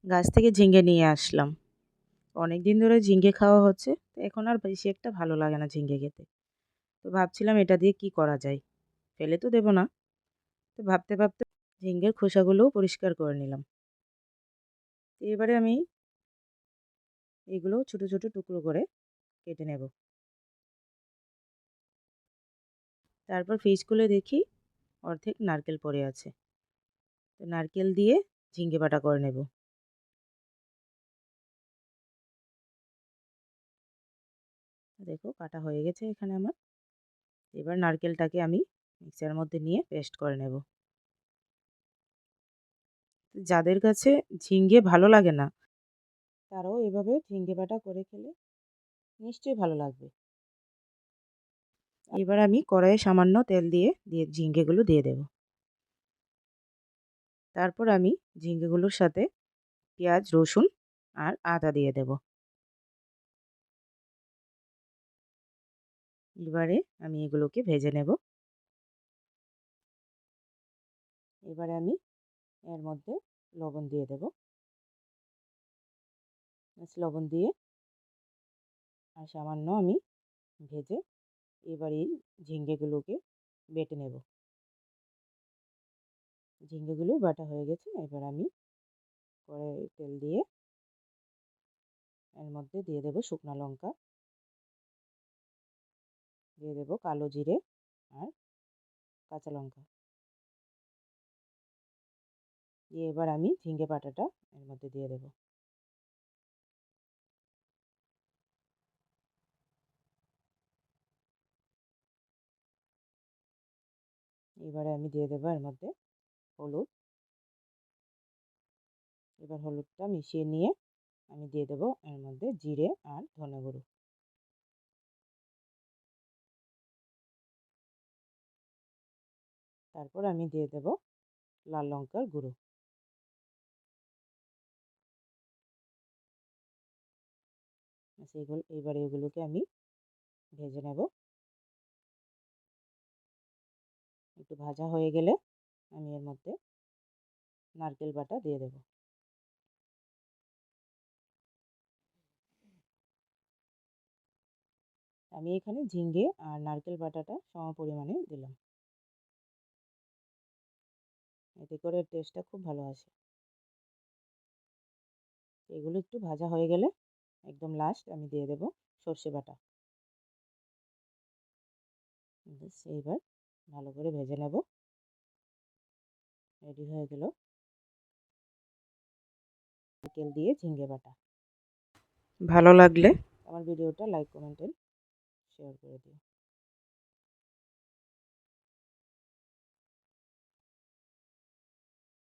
গাছ থেকে ঝিঙে নিয়ে আসলাম। অনেক দিন ধরে ঝিঙে খাওয়া হচ্ছে। তো এখন আর বেশি একটা ভালো লাগে না ঝিঙে খেতে। তো ভাবছিলাম এটা দিয়ে কি করা যায়? ফেলে তো দেব না। তো ভাবতে ঝিঙ্গের খোসাগুলোও পরিষ্কার করে নিলাম। তো এবারে আমি এগুলো ছোট টুকরো করে কেটে নেব। তারপর ফ্রিজ খুলে দেখি অর্ধেক নারকেল পড়ে আছে। তো নারকেল দিয়ে ঝিঙ্গে বাটা করে নেব। দেখো কাটা হয়ে গেছে এখানে আমার। এবার নারকেলটাকে আমি মিক্সারের মধ্যে নিয়ে পেস্ট করে নেব। যাদের কাছে ঝিঙ্গে ভালো লাগে না তারাও এভাবে ঝিঙ্গে বাটা করে খেলে নিশ্চয়ই ভালো লাগবে। এবার আমি কড়াইয়ে সামান্য তেল দিয়ে ঝিঙ্গেগুলো দিয়ে দেব। তারপর আমি ঝিঙ্গেগুলোর সাথে পেঁয়াজ, রসুন আর আদা দিয়ে দেব। এবারে আমি এগুলোকে ভেজে নেব। এবারে আমি এর মধ্যে লবণ দিয়ে দেব। লবণ দিয়ে আর সামান্য আমি ভেজে এবার এই ঝিঙ্গেগুলোকে বেটে নেব। ঝিঙ্গেগুলো বাটা হয়ে গেছে। এবার আমি কড়াইয়ে তেল দিয়ে এর মধ্যে দিয়ে দেব শুকনো লঙ্কা, দিয়ে দেব কালো জিরে আর কাঁচা লঙ্কা। দিয়ে এবার আমি ঝিঙ্গে বাটাটা এর মধ্যে দিয়ে দেব। এবারে আমি দিয়ে দেবো এর মধ্যে হলুদ। এবার হলুদটা মিশিয়ে নিয়ে আমি দিয়ে দেবো এর মধ্যে জিরে আর ধনে গুঁড়ো। তারপর আমি দিয়ে দেবো লাল লঙ্কার গুঁড়ো। এবারে এগুলোকে আমি ভেজে নেব। একটু ভাজা হয়ে গেলে আমি এর মধ্যে নারকেল বাটা দিয়ে দেব। আমি এখানে ঝিঙ্গে আর নারকেল বাটাটা সমপরিমাণে দিলাম। এতে করে টেস্টটা খুব ভালো আসে। এগুলো একটু ভাজা হয়ে গেলে একদম লাস্ট আমি দিয়ে দেব সর্ষে বাটা। এইবার ভালো করে ভেজে নেব। রেডি হয়ে গেল নারকেল দিয়ে ঝিঙ্গে বাটা। ভালো লাগলে আমার ভিডিওটা লাইক, কমেন্ট, শেয়ার করে দিও।